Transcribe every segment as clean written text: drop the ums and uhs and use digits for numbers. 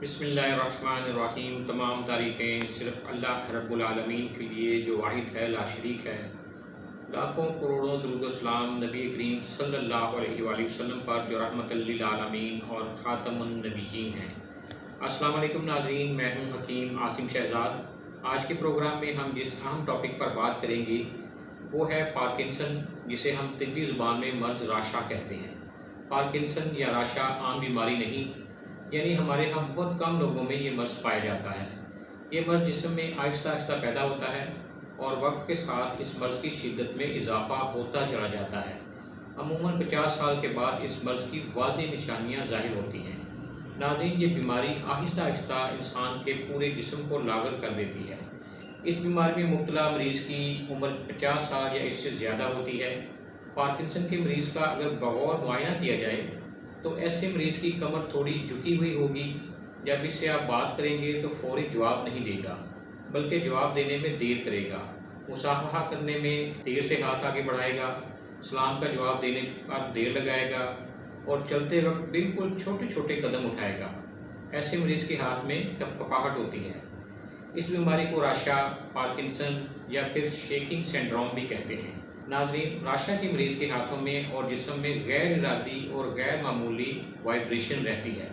بسم اللہ الرحمن الرحیم۔ تمام تعریفیں صرف اللہ رب العالمین کے لیے جو واحد ہے، لا شریک ہے۔ لاکھوں کروڑوں درود و سلام نبی کریم صلی اللہ علیہ وآلہ وسلم پر جو رحمت للعالمین اور خاتم النبیین ہیں۔ السلام علیکم ناظرین، میں ہوں حکیم عاصم شہزاد۔ آج کے پروگرام میں ہم جس اہم ٹاپک پر بات کریں گے وہ ہے پارکنسن، جسے ہم طبی زبان میں مرض راشا کہتے ہیں۔ پارکنسن یا راشا عام بیماری نہیں، یعنی ہمارے ہاں بہت کم لوگوں میں یہ مرض پایا جاتا ہے۔ یہ مرض جسم میں آہستہ آہستہ پیدا ہوتا ہے اور وقت کے ساتھ اس مرض کی شدت میں اضافہ ہوتا چلا جاتا ہے۔ عموماً 50 سال کے بعد اس مرض کی واضح نشانیاں ظاہر ہوتی ہیں۔ ناظرین، یہ بیماری آہستہ آہستہ انسان کے پورے جسم کو لاغر کر دیتی ہے۔ اس بیماری میں مبتلا مریض کی عمر 50 سال یا اس سے زیادہ ہوتی ہے۔ پارکنسن کے مریض کا اگر بغور معائنہ کیا جائے تو ایسے مریض کی کمر تھوڑی جھکی ہوئی ہوگی۔ جب اس سے آپ بات کریں گے تو فوری جواب نہیں دے گا، بلکہ جواب دینے میں دیر کرے گا۔ مصافحہ کرنے میں دیر سے ہاتھ آگے بڑھائے گا، سلام کا جواب دینے پر دیر لگائے گا اور چلتے وقت بالکل چھوٹے چھوٹے قدم اٹھائے گا۔ ایسے مریض کے ہاتھ میں کپکپاہٹ ہوتی ہے۔ اس بیماری کو راشا، پارکنسن یا پھر شیکنگ سنڈروم بھی کہتے ہیں۔ ناظرین، راشا کے مریض کے ہاتھوں میں اور جسم میں غیر ارادی اور غیر معمولی وائبریشن رہتی ہے۔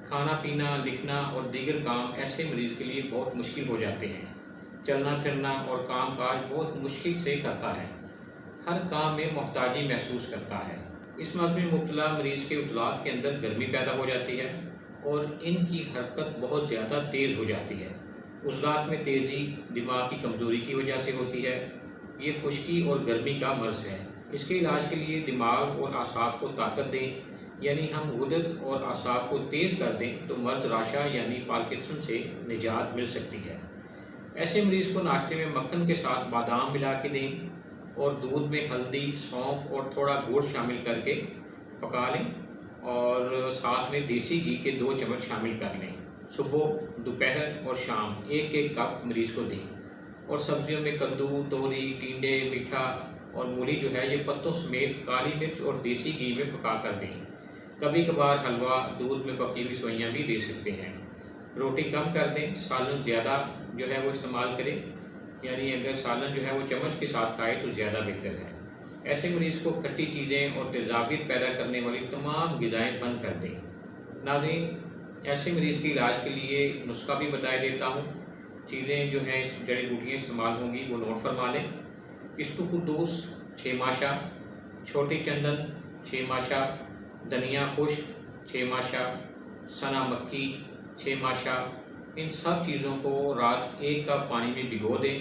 کھانا پینا، لکھنا اور دیگر کام ایسے مریض کے لیے بہت مشکل ہو جاتے ہیں۔ چلنا پھرنا اور کام کاج بہت مشکل سے کرتا ہے۔ ہر کام میں محتاجی محسوس کرتا ہے۔ اس مرض میں مبتلا مریض کے عضلات کے اندر گرمی پیدا ہو جاتی ہے اور ان کی حرکت بہت زیادہ تیز ہو جاتی ہے۔ عضلات میں تیزی دماغ کی کمزوری کی وجہ سے ہوتی ہے۔ یہ خشکی اور گرمی کا مرض ہے۔ اس کے علاج کے لیے دماغ اور اعصاب کو طاقت دیں، یعنی ہم غدد اور اعصاب کو تیز کر دیں تو مرض راشا یعنی پارکنسن سے نجات مل سکتی ہے۔ ایسے مریض کو ناشتے میں مکھن کے ساتھ بادام ملا کے دیں اور دودھ میں ہلدی، سونف اور تھوڑا گڑ شامل کر کے پکا لیں اور ساتھ میں دیسی گھی کے 2 چمچ شامل کر لیں۔ صبح، دوپہر اور شام ایک ایک کپ مریض کو دیں اور سبزیوں میں کدو، توری، ٹینڈے، میٹھا اور مولی جو ہے یہ پتوں سمیت کالی مرچ اور دیسی گھی میں پکا کر دیں۔ کبھی کبھار حلوہ، دودھ میں پکی ہوئی سوئیاں بھی دے سکتے ہیں۔ روٹی کم کر دیں، سالن زیادہ جو ہے وہ استعمال کریں، یعنی اگر سالن جو ہے وہ چمچ کے ساتھ کھائے تو زیادہ بہتر ہے۔ ایسے مریض کو کھٹی چیزیں اور تیزابیت پیدا کرنے والی تمام غذائیں بند کر دیں۔ ناظرین، ایسے مریض کے علاج کے لیے نسخہ بھی بتایا دیتا ہوں۔ چیزیں جو ہیں جڑی بوٹیاں استعمال ہوں گی وہ نوٹ فرما لیں۔ اسطوخودوس 6 ماشا، چھوٹی چندن 6 ماشا، دھنیا خشک 6 ماشا، سنا مکی 6 ماشا۔ ان سب چیزوں کو رات 1 کپ پانی میں بھگو دیں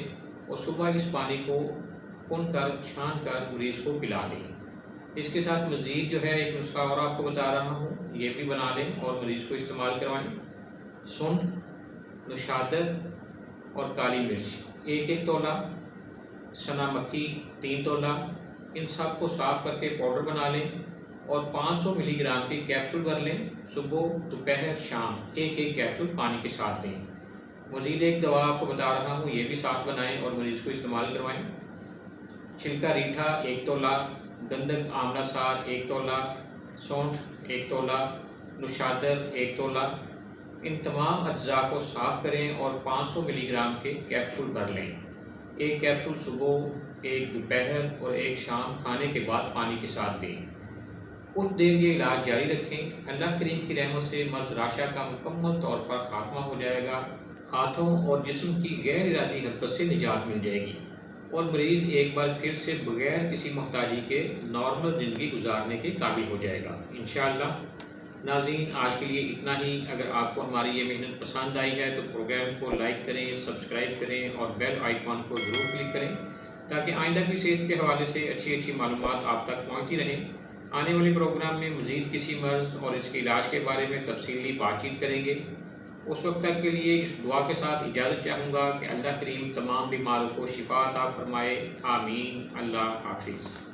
اور صبح اس پانی کو کن کر چھان کر مریض کو پلا دیں۔ اس کے ساتھ مزید جو ہے ایک نسخہ اور آپ کو بتا رہا ہوں، یہ بھی بنا لیں اور مریض کو استعمال کروائیں۔ سونڈ، نشادر اور کالی مرچ 1 تولہ، سنا مکی 3 تولہ، ان سب کو صاف کر کے پاؤڈر بنا لیں اور 500 ملی گرام کی کیپسول بھر لیں۔ صبح، دوپہر، شام ایک کیپسول پانی کے ساتھ دیں۔ مزید ایک دوا آپ کو بتا رہا ہوں، یہ بھی ساتھ بنائیں اور مریض کو استعمال کروائیں۔ چھلکا ریٹھا 1 تولہ، گندک آملہ سار 1 تولہ، سونٹ 1 تولہ، نشادر 1 تولہ۔ ان تمام اجزاء کو صاف کریں اور 500 ملی گرام کے کیپسول بھر لیں۔ 1 کیپسول صبح، 1 دوپہر اور 1 شام کھانے کے بعد پانی کے ساتھ دیں۔ کچھ دیر یہ علاج جاری رکھیں۔ اللہ کریم کی رحمت سے مرض راشا کا مکمل طور پر خاتمہ ہو جائے گا۔ ہاتھوں اور جسم کی غیر ارادی حرکت سے نجات مل جائے گی اور مریض ایک بار پھر سے بغیر کسی محتاجی کے نارمل زندگی گزارنے کے قابل ہو جائے گا انشاءاللہ۔ ناظرین، آج کے لیے اتنا ہی۔ اگر آپ کو ہماری یہ محنت پسند آئی ہے تو پروگرام کو لائک کریں، سبسکرائب کریں اور بیل آئیکن کو ضرور کلک کریں تاکہ آئندہ بھی صحت کے حوالے سے اچھی معلومات آپ تک پہنچتی رہیں۔ آنے والے پروگرام میں مزید کسی مرض اور اس کے علاج کے بارے میں تفصیلی بات چیت کریں گے۔ اس وقت تک کے لیے اس دعا کے ساتھ اجازت چاہوں گا کہ اللہ کریم تمام بیماروں کو شفا عطا فرمائے، آمین۔ اللہ حافظ۔